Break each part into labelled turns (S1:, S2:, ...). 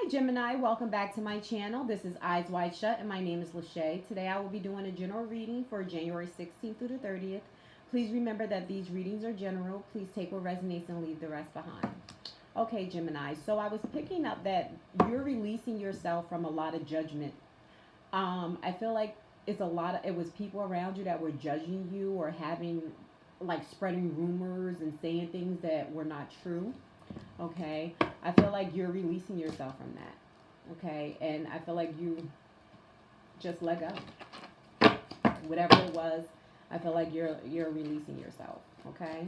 S1: Hi Gemini, welcome back to my channel. This is Eyes Wide Shut and my name is Lachey. Today I will be doing a general reading for January 16th through the 30th. Please remember that these readings are general. Please take what resonates and leave the rest behind. Okay Gemini, so I was picking up that you're releasing yourself from a lot of judgment. I feel like it was people around you that were judging you or having like spreading rumors and saying things that were not true. Okay, I feel like you're releasing yourself from that. Okay, and I feel like you just let go. Whatever it was, I feel like you're releasing yourself. Okay,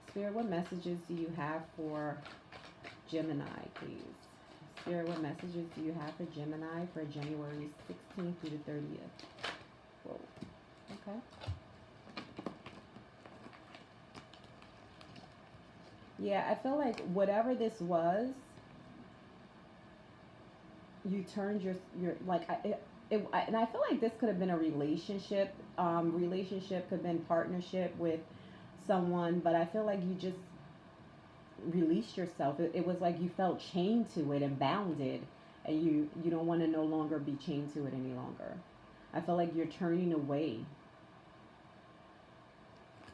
S1: Spirit, what messages do you have for Gemini, please? Spirit, what messages do you have for Gemini for January 16th through the 30th? Whoa. Okay. Yeah, I feel like whatever this was, you turned your like and I feel like this could have been a relationship. Relationship could have been partnership with someone, but I feel like you just released yourself. It was like you felt chained to it and bounded, and you don't want to no longer be chained to it any longer. I feel like you're turning away.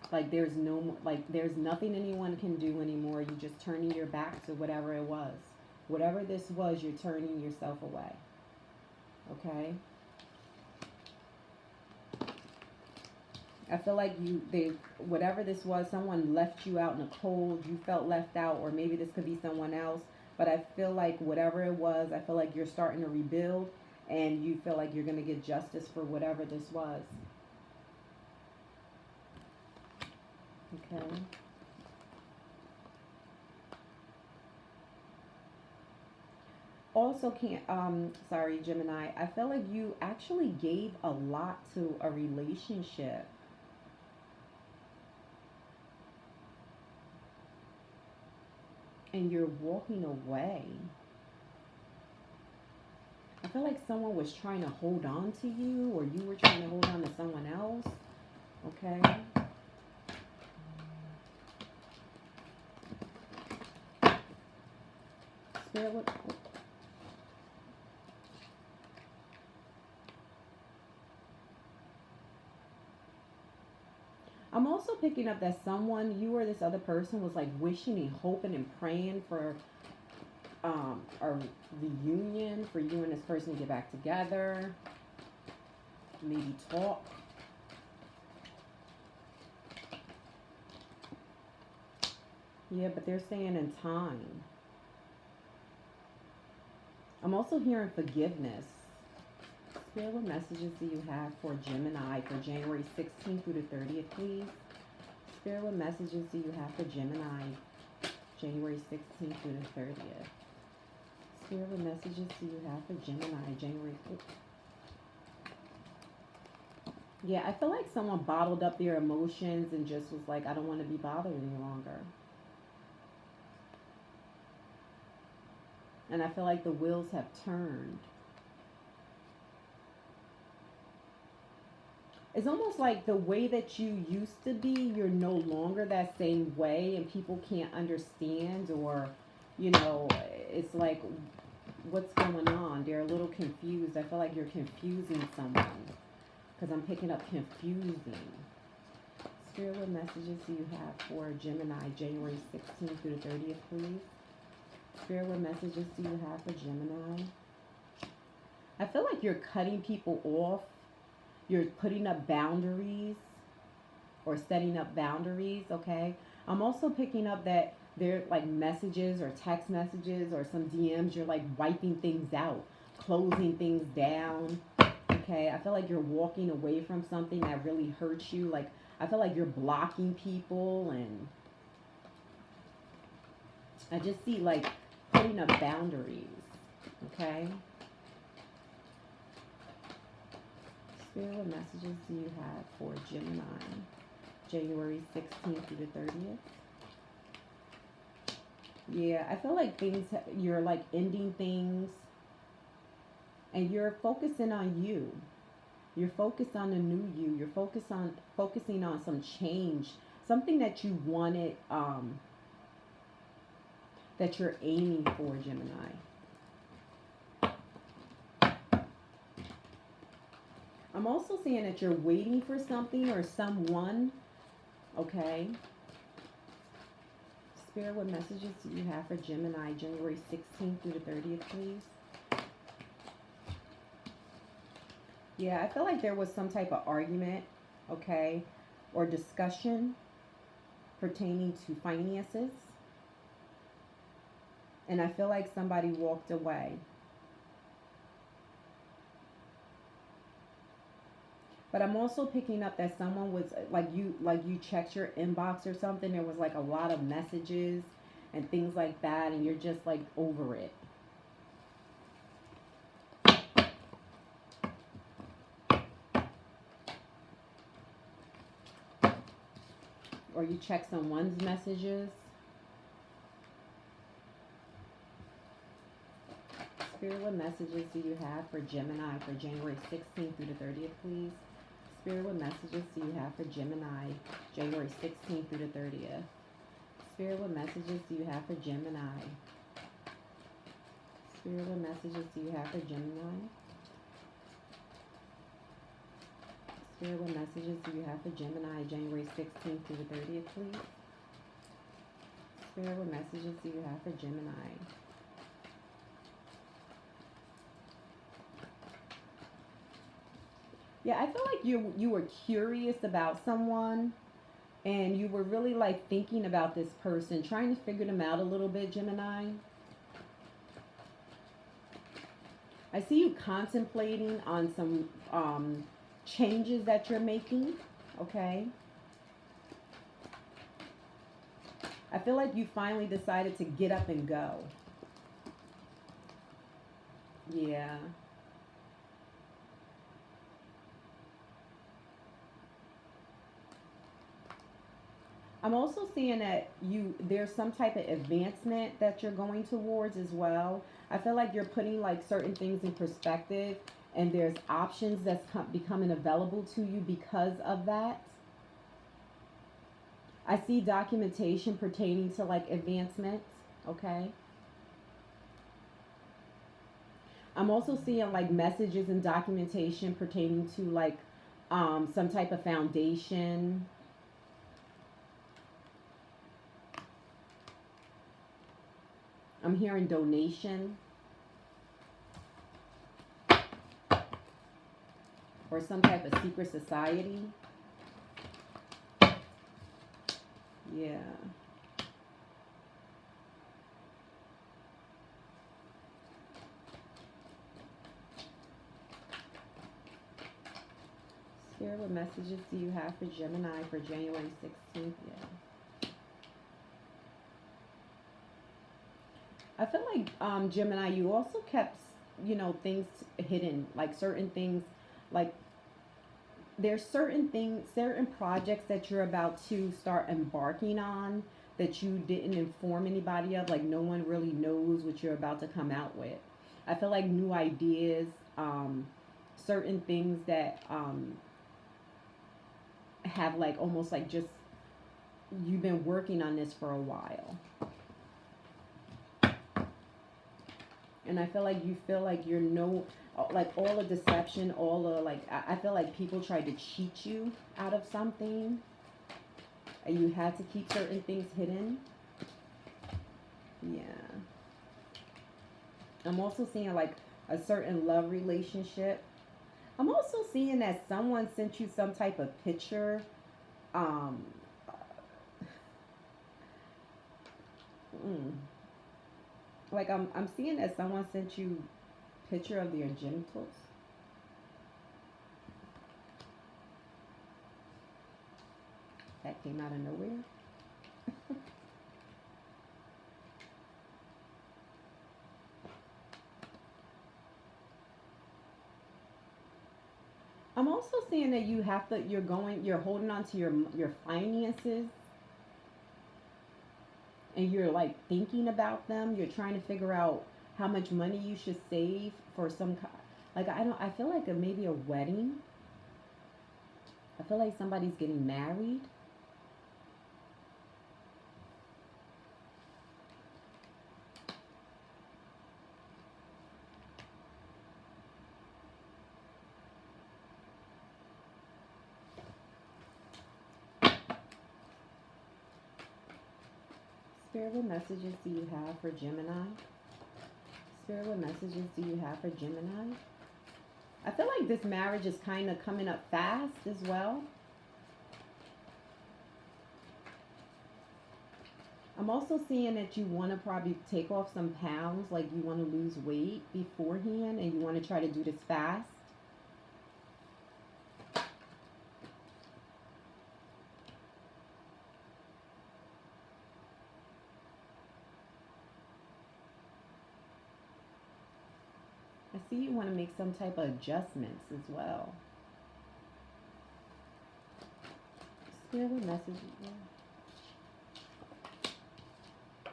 S1: Like there's there's nothing anyone can do anymore. You just turning your back to whatever it was. Whatever this was, you're turning yourself away. Okay? I feel like whatever this was, someone left you out in the cold, you felt left out, or maybe this could be someone else. But I feel like whatever it was, I feel like you're starting to rebuild and you feel like you're going to get justice for whatever this was. Okay. Also can't sorry Gemini, I feel like you actually gave a lot to a relationship. And you're walking away. I feel like someone was trying to hold on to you, or you were trying to hold on to someone else. Okay. Spirit, what? I'm also picking up that someone, you or this other person, was like wishing and hoping and praying for a reunion, for you and this person to get back together, maybe talk. Yeah, but they're saying in time. I'm also hearing forgiveness. Spirit, what messages do you have for Gemini for January 16th through the 30th, please? Spirit, what messages do you have for Gemini January 16th through the 30th? Spirit, what messages do you have for Gemini January 6th? Yeah, I feel like someone bottled up their emotions and just was like, I don't want to be bothered any longer. And I feel like the wheels have turned. It's almost like the way that you used to be, you're no longer that same way, and people can't understand, or, it's like, what's going on? They're a little confused. I feel like you're confusing someone because I'm picking up confusing. Spirit, what messages do you have for Gemini January 16th through the 30th, please? Spirit, what messages do you have for Gemini? I feel like you're cutting people off. You're putting up boundaries or setting up boundaries, okay? I'm also picking up that there like messages or text messages or some DMs, you're like wiping things out, closing things down, okay? I feel like you're walking away from something that really hurts you. Like, I feel like you're blocking people, and I just see like putting up boundaries, okay? Spirit, what messages do you have for Gemini January 16th through the 30th? Yeah, I feel like you're like ending things and you're focusing on you. You're focused on a new you. You're focusing on some change, something that you wanted, that you're aiming for, Gemini. I'm also seeing that you're waiting for something or someone. Okay. Spirit, what messages do you have for Gemini, January 16th through the 30th, please? Yeah, I feel like there was some type of argument, okay, or discussion pertaining to finances. And I feel like somebody walked away. But I'm also picking up that someone was like you checked your inbox or something. There was like a lot of messages and things like that, and you're just like over it. Or you check someone's messages. Spirit, what messages do you have for Gemini for January 16th through the 30th, please? Spirit, what messages do you have for Gemini, January 16th through the 30th? Spirit, what messages do you have for Gemini? Spirit, what messages do you have for Gemini? Spirit, what messages do you have for Gemini, January 16th through the 30th, please? Spirit, what messages do you have for Gemini? Yeah, I feel like you were curious about someone, and you were really like thinking about this person, trying to figure them out a little bit, Gemini. I see you contemplating on some changes that you're making, okay? I feel like you finally decided to get up and go. Yeah. I'm also seeing that there's some type of advancement that you're going towards as well. I feel like you're putting like certain things in perspective, and there's options that's becoming available to you because of that. I see documentation pertaining to like advancements, okay? I'm also seeing like messages and documentation pertaining to like some type of foundation. I'm hearing donation or some type of secret society. Yeah. Spirit, what messages do you have for Gemini for January 16th? Yeah. I feel like Gemini, you also kept, things hidden, like certain things, like there's certain things, certain projects that you're about to start embarking on that you didn't inform anybody of. Like no one really knows what you're about to come out with. I feel like new ideas, certain things that have like almost like just you've been working on this for a while. And I feel like you feel like you're like all the deception, all the like, I feel like people tried to cheat you out of something, and you had to keep certain things hidden. Yeah. I'm also seeing like a certain love relationship. I'm also seeing that someone sent you some type of picture. Um, mm, like I'm seeing that someone sent you picture of their genitals. That came out of nowhere. I'm also seeing that you're holding on to your finances, and you're like thinking about them. You're trying to figure out how much money you should save for like I feel like maybe a wedding. I feel like somebody's getting married. Spirit, what messages do you have for Gemini? Spirit, what messages do you have for Gemini? I feel like this marriage is kind of coming up fast as well. I'm also seeing that you want to probably take off some pounds, like you want to lose weight beforehand and you want to try to do this fast. I see you want to make some type of adjustments as well. Spirit, what message?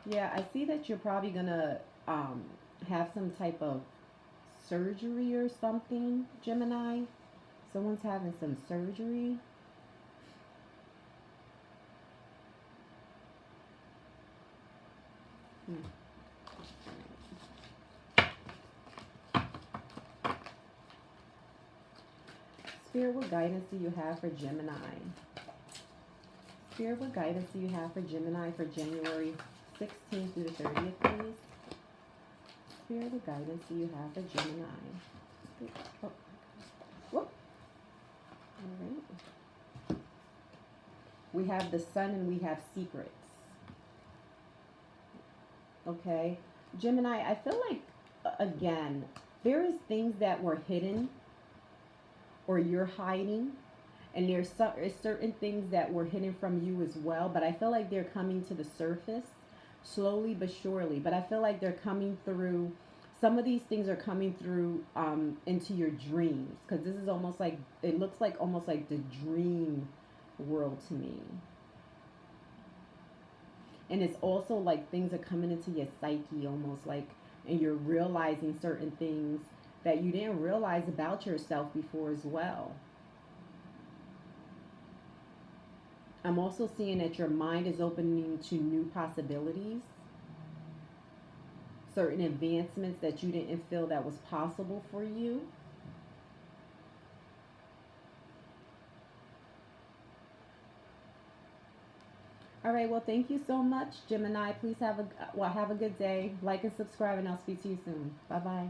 S1: Yeah, I see that you're probably going to have some type of surgery or something, Gemini. Someone's having some surgery. Spirit, what guidance do you have for Gemini? Spirit, what guidance do you have for Gemini for January 16th through the 30th, please? Spirit, what guidance do you have for Gemini? Oh, whoop. All right. We have the Sun and we have secrets. Okay. Gemini, I feel like, again, there is things that were hidden or you're hiding, and there's certain things that were hidden from you as well, but I feel like they're coming to the surface slowly but surely. But I feel like they're coming through, some of these things are coming through into your dreams, because this is almost like, it looks like almost like the dream world to me. And it's also like things are coming into your psyche almost like, and you're realizing certain things that you didn't realize about yourself before as well. I'm also seeing that your mind is opening to new possibilities, certain advancements that you didn't feel that was possible for you. All right, well, thank you so much, Gemini. Please have a good day. Like and subscribe, and I'll speak to you soon. Bye-bye.